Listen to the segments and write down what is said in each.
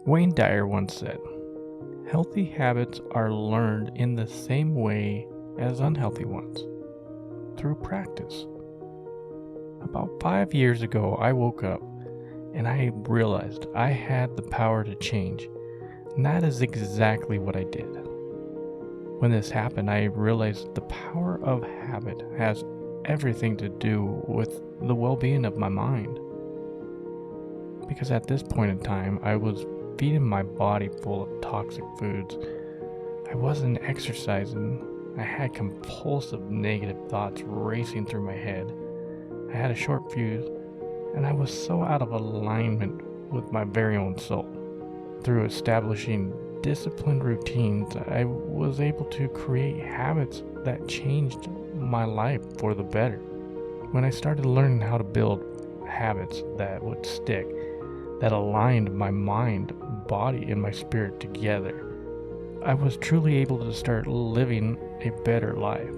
Wayne Dyer once said, "Healthy habits are learned in the same way as unhealthy ones, through practice." About 5 years ago, I woke up and I realized I had the power to change, and that is exactly what I did. When this happened, I realized the power of habit has everything to do with the well-being of my mind. Because at this point in time, I was feeding my body full of toxic foods. I wasn't exercising. I had compulsive negative thoughts racing through my head. I had a short fuse, and I was so out of alignment with my very own soul. Through establishing disciplined routines, I was able to create habits that changed my life for the better. When I started learning how to build habits that would stick, that aligned my mind, body, and my spirit together, I was truly able to start living a better life.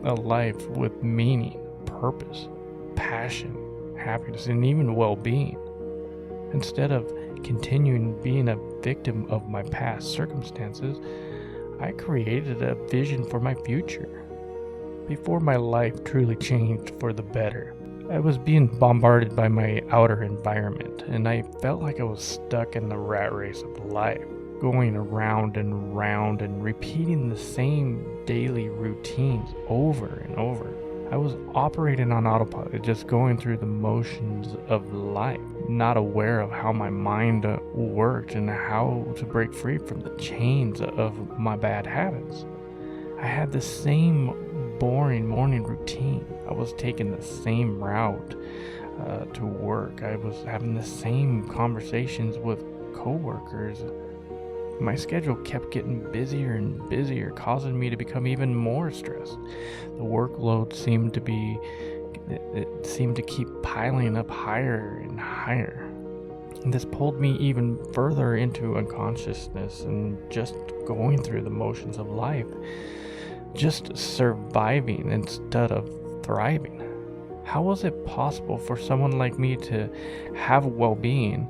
A life with meaning, purpose, passion, happiness, and even well-being. Instead of continuing being a victim of my past circumstances, I created a vision for my future. Before my life truly changed for the better, I was being bombarded by my outer environment, and I felt like I was stuck in the rat race of life, going around and round and repeating the same daily routines over and over. I was operating on autopilot, just going through the motions of life, not aware of how my mind worked and how to break free from the chains of my bad habits. I had the same boring morning routine. I was taking the same route to work. I was having the same conversations with coworkers. My schedule kept getting busier and busier, causing me to become even more stressed. The workload seemed to keep piling up higher and higher. And this pulled me even further into unconsciousness and just going through the motions of life, just surviving instead of thriving. How was it possible for someone like me to have well-being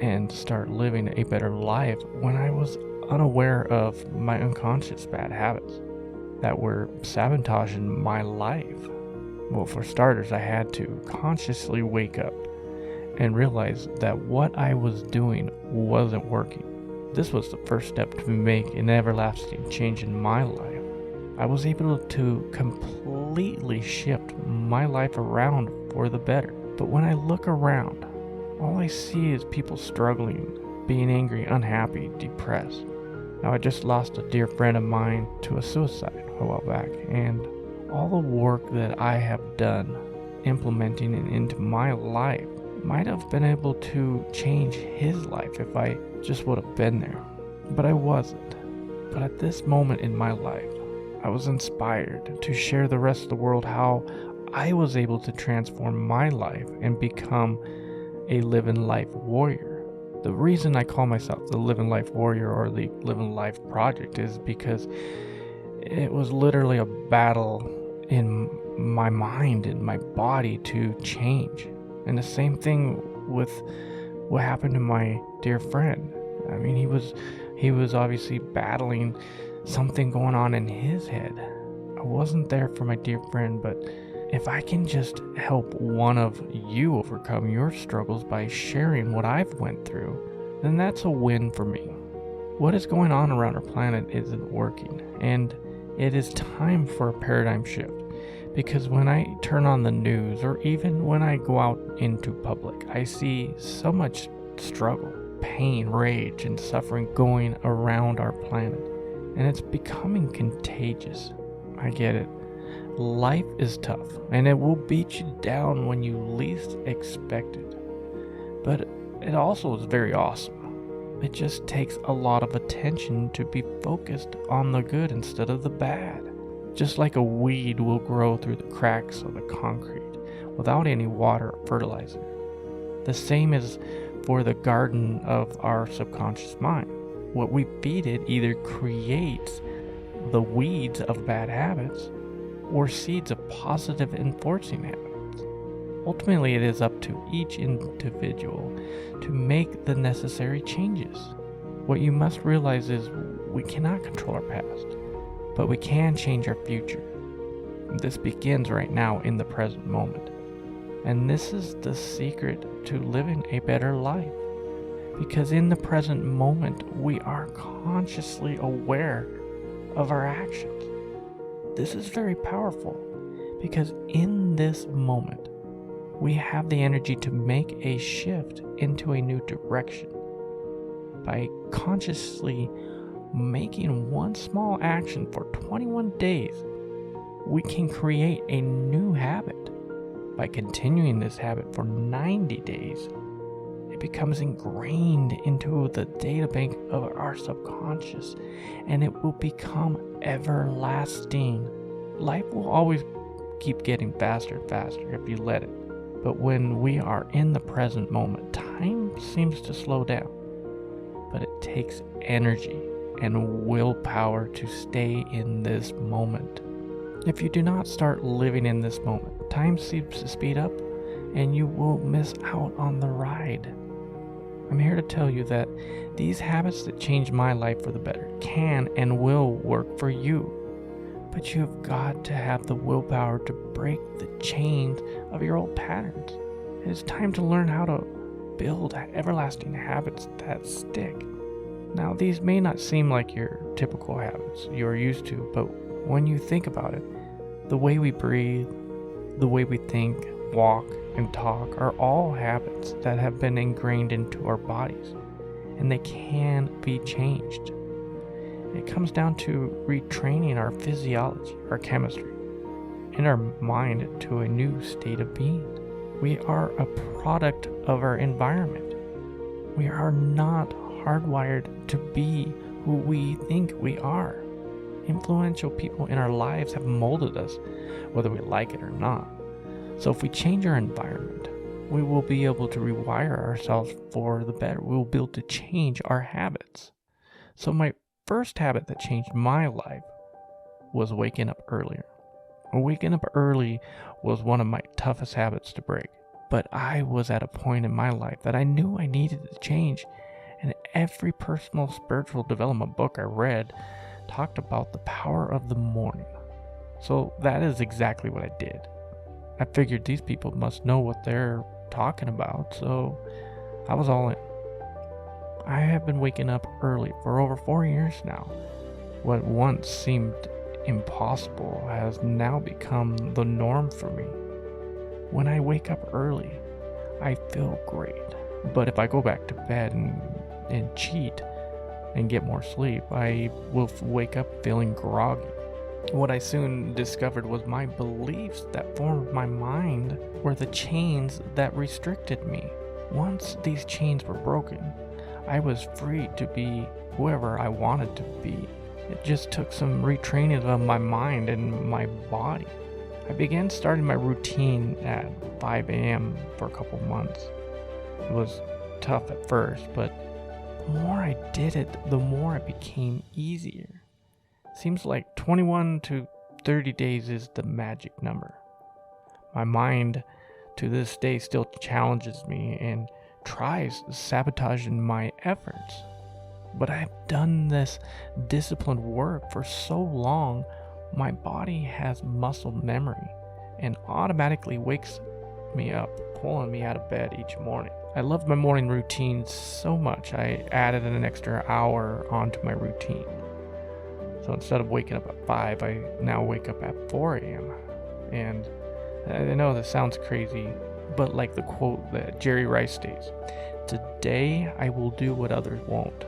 and start living a better life when I was unaware of my unconscious bad habits that were sabotaging my life? Well, for starters, I had to consciously wake up and realize that what I was doing wasn't working. This was the first step to make an everlasting change in my life. I was able to completely shift my life around for the better. But when I look around, all I see is people struggling, being angry, unhappy, depressed. Now, I just lost a dear friend of mine to a suicide a while back, and all the work that I have done implementing it into my life might have been able to change his life if I just would have been there. But I wasn't. But at this moment in my life, I was inspired to share the rest of the world how I was able to transform my life and become a living life warrior. The reason I call myself the Living Life Warrior or the Living Life Project is because it was literally a battle in my mind and my body to change. And the same thing with what happened to my dear friend. I mean, he was obviously battling something going on in his head. I wasn't there for my dear friend, but if I can just help one of you overcome your struggles by sharing what I've went through, then that's a win for me. What is going on around our planet isn't working, and it is time for a paradigm shift. Because when I turn on the news, or even when I go out into public, I see so much struggle, pain, rage, and suffering going around our planet. And it's becoming contagious. I get it. Life is tough, and it will beat you down when you least expect it. But it also is very awesome. It just takes a lot of attention to be focused on the good instead of the bad. Just like a weed will grow through the cracks of the concrete without any water or fertilizer. The same is for the garden of our subconscious mind. What we feed it either creates the weeds of bad habits or seeds of positive enforcing habits. Ultimately, it is up to each individual to make the necessary changes. What you must realize is we cannot control our past, but we can change our future. This begins right now in the present moment. And this is the secret to living a better life. Because in the present moment, we are consciously aware of our actions. This is very powerful because in this moment, we have the energy to make a shift into a new direction. By consciously making one small action for 21 days, we can create a new habit. By continuing this habit for 90 days, it becomes ingrained into the data bank of our subconscious, and it will become everlasting. Life will always keep getting faster and faster if you let it. But when we are in the present moment, time seems to slow down. But it takes energy and willpower to stay in this moment. If you do not start living in this moment, time seems to speed up and you will miss out on the ride. I'm here to tell you that these habits that changed my life for the better can and will work for you. But you have got to have the willpower to break the chains of your old patterns. It is time to learn how to build everlasting habits that stick. Now, these may not seem like your typical habits you are used to, but when you think about it, the way we breathe, the way we think, walk, and talk are all habits that have been ingrained into our bodies, and they can be changed. It comes down to retraining our physiology, our chemistry, and our mind to a new state of being. We are a product of our environment. We are not hardwired to be who we think we are. Influential people in our lives have molded us, whether we like it or not. So if we change our environment, we will be able to rewire ourselves for the better. We will be able to change our habits. So my first habit that changed my life was waking up earlier. Waking up early was one of my toughest habits to break. But I was at a point in my life that I knew I needed to change. And every personal spiritual development book I read talked about the power of the morning. So that is exactly what I did. I figured these people must know what they're talking about, so I was all in. I have been waking up early for over 4 years now. What once seemed impossible has now become the norm for me. When I wake up early, I feel great. But if I go back to bed and cheat and get more sleep, I will wake up feeling groggy. What I soon discovered was my beliefs that formed my mind were the chains that restricted me. Once these chains were broken, I was free to be whoever I wanted to be. It just took some retraining of my mind and my body. I began starting my routine at 5 a.m. for a couple months. It was tough at first, but the more I did it, the more it became easier. Seems like 21 to 30 days is the magic number. My mind to this day still challenges me and tries sabotaging my efforts. But I've done this disciplined work for so long, my body has muscle memory and automatically wakes me up, pulling me out of bed each morning. I loved my morning routine so much, I added an extra hour onto my routine. So instead of waking up at 5, I now wake up at 4 a.m. And I know this sounds crazy, but like the quote that Jerry Rice states, "Today I will do what others won't,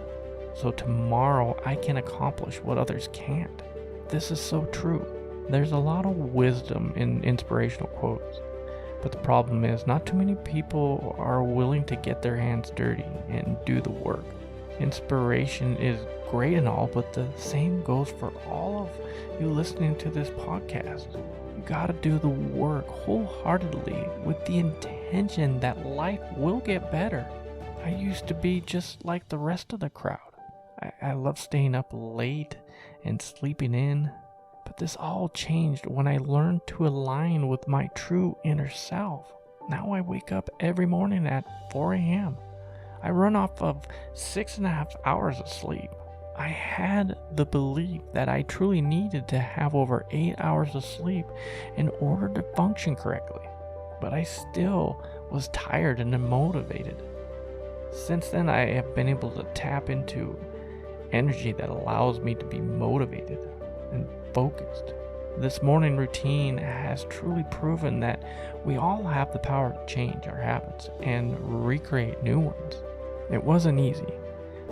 so tomorrow I can accomplish what others can't." This is so true. There's a lot of wisdom in inspirational quotes, but the problem is not too many people are willing to get their hands dirty and do the work. Inspiration is great and all, but the same goes for all of you listening to this podcast. You gotta do the work wholeheartedly with the intention that life will get better. I used to be just like the rest of the crowd. I love staying up late and sleeping in, but this all changed when I learned to align with my true inner self. Now I wake up every morning at 4 a.m. I run off of 6.5 hours of sleep. I had the belief that I truly needed to have over 8 hours of sleep in order to function correctly, but I still was tired and unmotivated. Since then, I have been able to tap into energy that allows me to be motivated and focused. This morning routine has truly proven that we all have the power to change our habits and recreate new ones. It wasn't easy,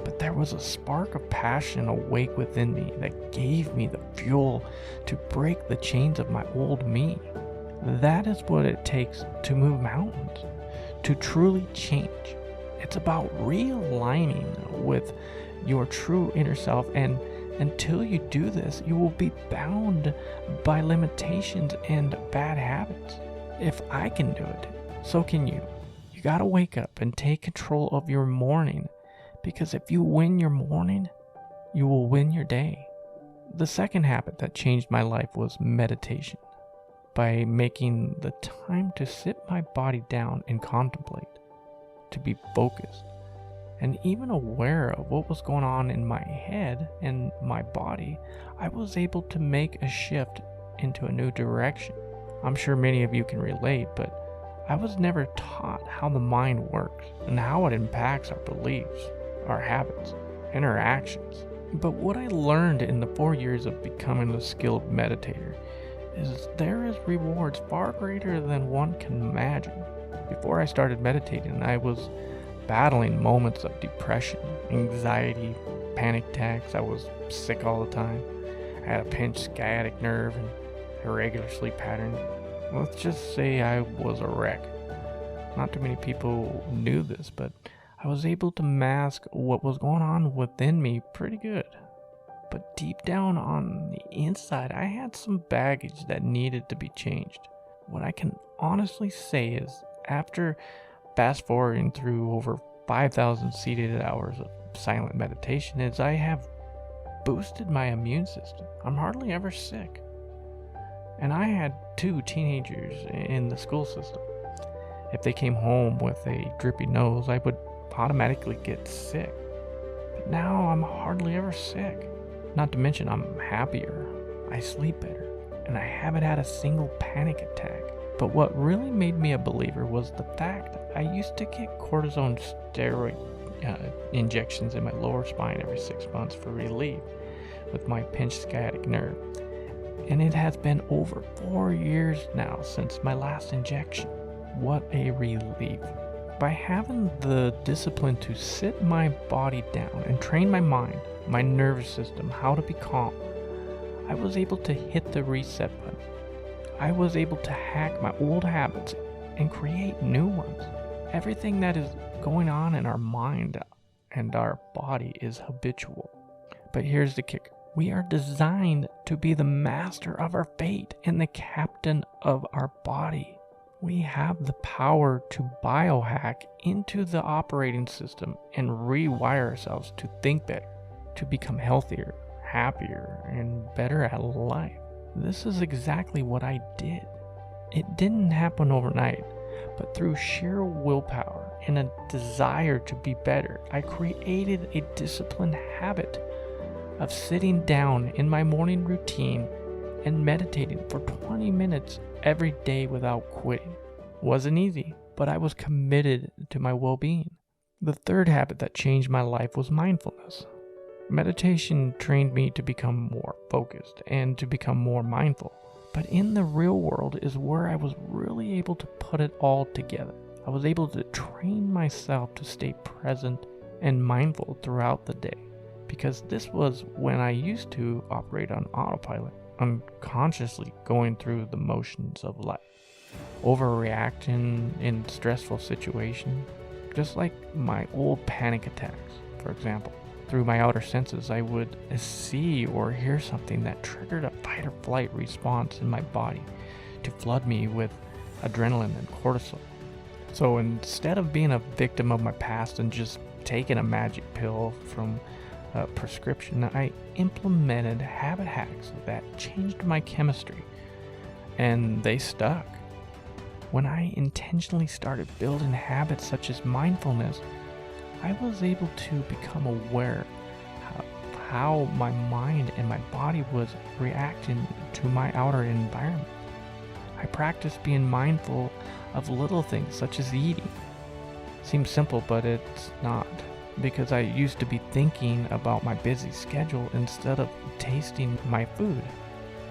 but there was a spark of passion awake within me that gave me the fuel to break the chains of my old me. That is what it takes to move mountains, to truly change. It's about realigning with your true inner self, and until you do this, you will be bound by limitations and bad habits. If I can do it, so can you. You gotta wake up and take control of your morning, because if you win your morning, you will win your day. The second habit that changed my life was meditation. By making the time to sit my body down and contemplate, to be focused, and even aware of what was going on in my head and my body, I was able to make a shift into a new direction. I'm sure many of you can relate, but I was never taught how the mind works and how it impacts our beliefs, our habits, and our actions. But what I learned in the 4 years of becoming a skilled meditator is there is rewards far greater than one can imagine. Before I started meditating, I was battling moments of depression, anxiety, panic attacks. I was sick all the time. I had a pinched sciatic nerve and irregular sleep pattern. Let's just say I was a wreck. Not too many people knew this, but I was able to mask what was going on within me pretty good. But deep down on the inside, I had some baggage that needed to be changed. What I can honestly say is, after fast forwarding through over 5,000 seated hours of silent meditation, is I have boosted my immune system. I'm hardly ever sick. And I had 2 teenagers in the school system. If they came home with a drippy nose, I would automatically get sick. But now I'm hardly ever sick. Not to mention I'm happier, I sleep better, and I haven't had a single panic attack. But what really made me a believer was the fact I used to get cortisone steroid injections in my lower spine every 6 months for relief with my pinched sciatic nerve. And it has been over 4 years now since my last injection. What a relief. By having the discipline to sit my body down and train my mind, my nervous system, how to be calm, I was able to hit the reset button. I was able to hack my old habits and create new ones. Everything that is going on in our mind and our body is habitual. But here's the kicker. We are designed to be the master of our fate and the captain of our body. We have the power to biohack into the operating system and rewire ourselves to think better, to become healthier, happier, and better at life. This is exactly what I did. It didn't happen overnight, but through sheer willpower and a desire to be better, I created a disciplined habit of sitting down in my morning routine and meditating for 20 minutes every day without quitting. Wasn't easy, but I was committed to my well-being. The third habit that changed my life was mindfulness. Meditation trained me to become more focused and to become more mindful. But in the real world is where I was really able to put it all together. I was able to train myself to stay present and mindful throughout the day, because this was when I used to operate on autopilot, unconsciously going through the motions of life, overreacting in stressful situations, just like my old panic attacks, for example. Through my outer senses, I would see or hear something that triggered a fight or flight response in my body to flood me with adrenaline and cortisol. So instead of being a victim of my past and just taking a magic pill from a prescription, I implemented habit hacks that changed my chemistry, and they stuck. When I intentionally started building habits such as mindfulness, I was able to become aware of how my mind and my body was reacting to my outer environment. I practiced being mindful of little things such as eating. Seems simple, but it's not, because I used to be thinking about my busy schedule instead of tasting my food.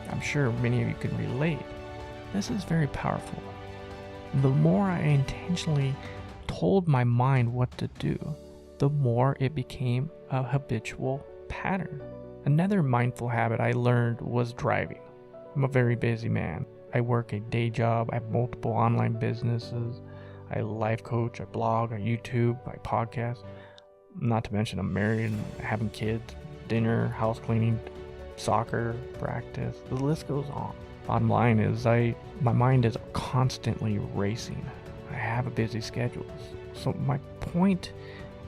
I'm sure many of you can relate. This is very powerful. The more I intentionally told my mind what to do, the more it became a habitual pattern. Another mindful habit I learned was driving. I'm a very busy man. I work a day job, I have multiple online businesses, I life coach, I blog, I YouTube, I podcast. Not to mention I'm married and having kids, dinner, house cleaning, soccer, practice. The list goes on. Bottom line is my mind is constantly racing. I have a busy schedule. So my point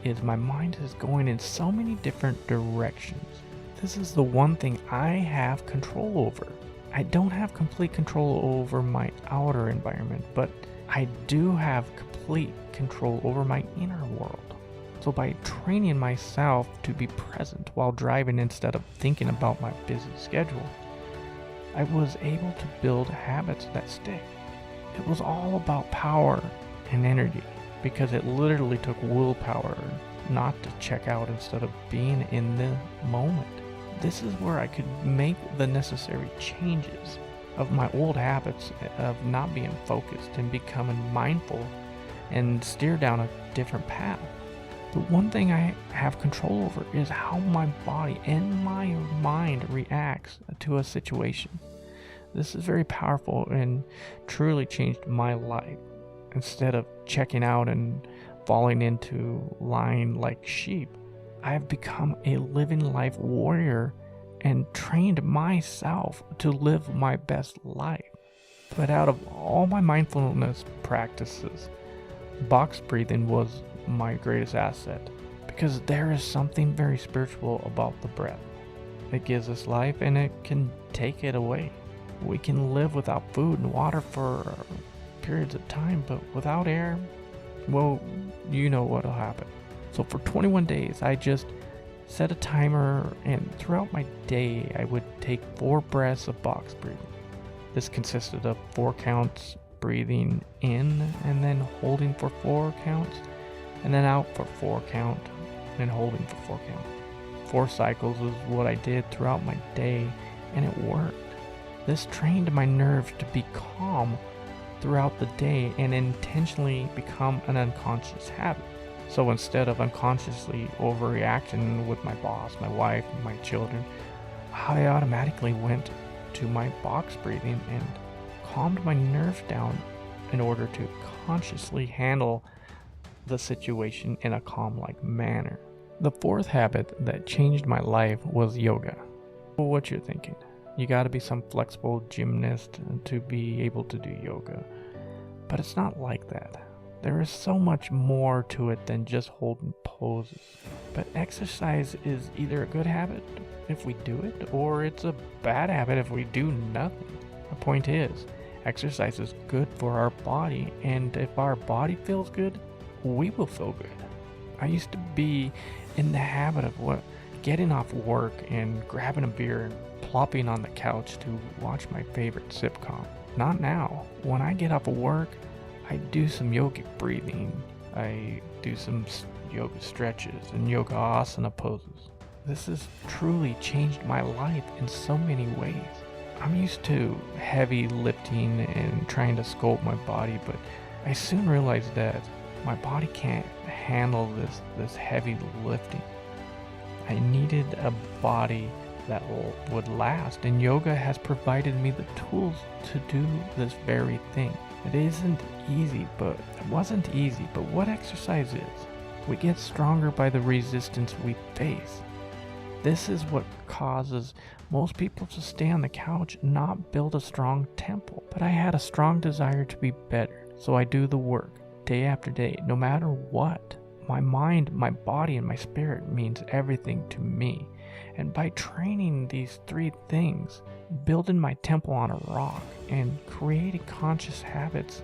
is my mind is going in so many different directions. This is the one thing I have control over. I don't have complete control over my outer environment, but I do have complete control over my inner world. So by training myself to be present while driving instead of thinking about my busy schedule, I was able to build habits that stick. It was all about power and energy, because it literally took willpower not to check out instead of being in the moment. This is where I could make the necessary changes of my old habits of not being focused and becoming mindful and steer down a different path. The one thing I have control over is how my body and my mind reacts to a situation. This is very powerful and truly changed my life. Instead of checking out and falling into line like sheep, I have become a living life warrior and trained myself to live my best life. But out of all my mindfulness practices, box breathing was my greatest asset, because there is something very spiritual about the breath. It gives us life and it can take it away. We can live without food and water for periods of time, but without air, well, you know what'll happen. So for 21 days, I just set a timer, and throughout my day, I would take 4 breaths of box breathing. This consisted of 4 counts breathing in and then holding for 4 counts, and then out for 4 count and holding for 4 count. 4 cycles is what I did throughout my day, and it worked. This trained my nerves to be calm throughout the day and intentionally become an unconscious habit. So instead of unconsciously overreacting with my boss, my wife, my children, I automatically went to my box breathing and calmed my nerves down in order to consciously handle the situation in a calm-like manner. The 4th habit that changed my life was yoga. Well, what you're thinking? You got to be some flexible gymnast to be able to do yoga. But it's not like that. There is so much more to it than just holding poses. But exercise is either a good habit if we do it, or it's a bad habit if we do nothing. The point is, exercise is good for our body, and if our body feels good, we will feel good. I used to be in the habit of getting off work and grabbing a beer and plopping on the couch to watch my favorite sitcom. Not now. When I get off of work, I do some yogic breathing. I do some yoga stretches and yoga asana poses. This has truly changed my life in so many ways. I'm used to heavy lifting and trying to sculpt my body, but I soon realized that my body can't handle this heavy lifting. I needed a body that would last, and yoga has provided me the tools to do this very thing. It wasn't easy, but what exercise is? We get stronger by the resistance we face. This is what causes most people to stay on the couch and not build a strong temple. But I had a strong desire to be better, so I do the work day after day, no matter what. My mind, my body, and my spirit means everything to me. And by training these 3 things, building my temple on a rock, and creating conscious habits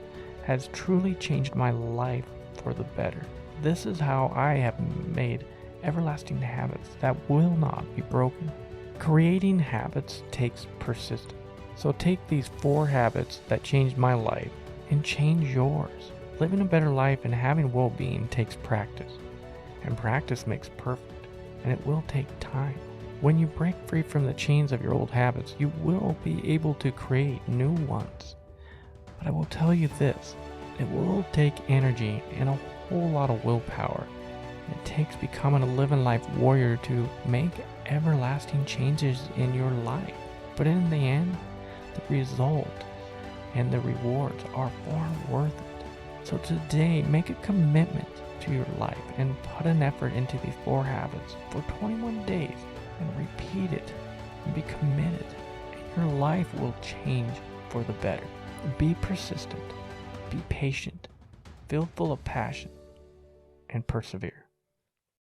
has truly changed my life for the better. This is how I have made everlasting habits that will not be broken. Creating habits takes persistence. So take these 4 habits that changed my life and change yours. Living a better life and having well-being takes practice. And practice makes perfect. And it will take time. When you break free from the chains of your old habits, you will be able to create new ones. But I will tell you this, it will take energy and a whole lot of willpower. It takes becoming a living life warrior to make everlasting changes in your life. But in the end, the result and the rewards are far worth it. So today, make a commitment to your life and put an effort into these 4 habits for 21 days and repeat it and be committed. And your life will change for the better. Be persistent, be patient, feel full of passion, and persevere.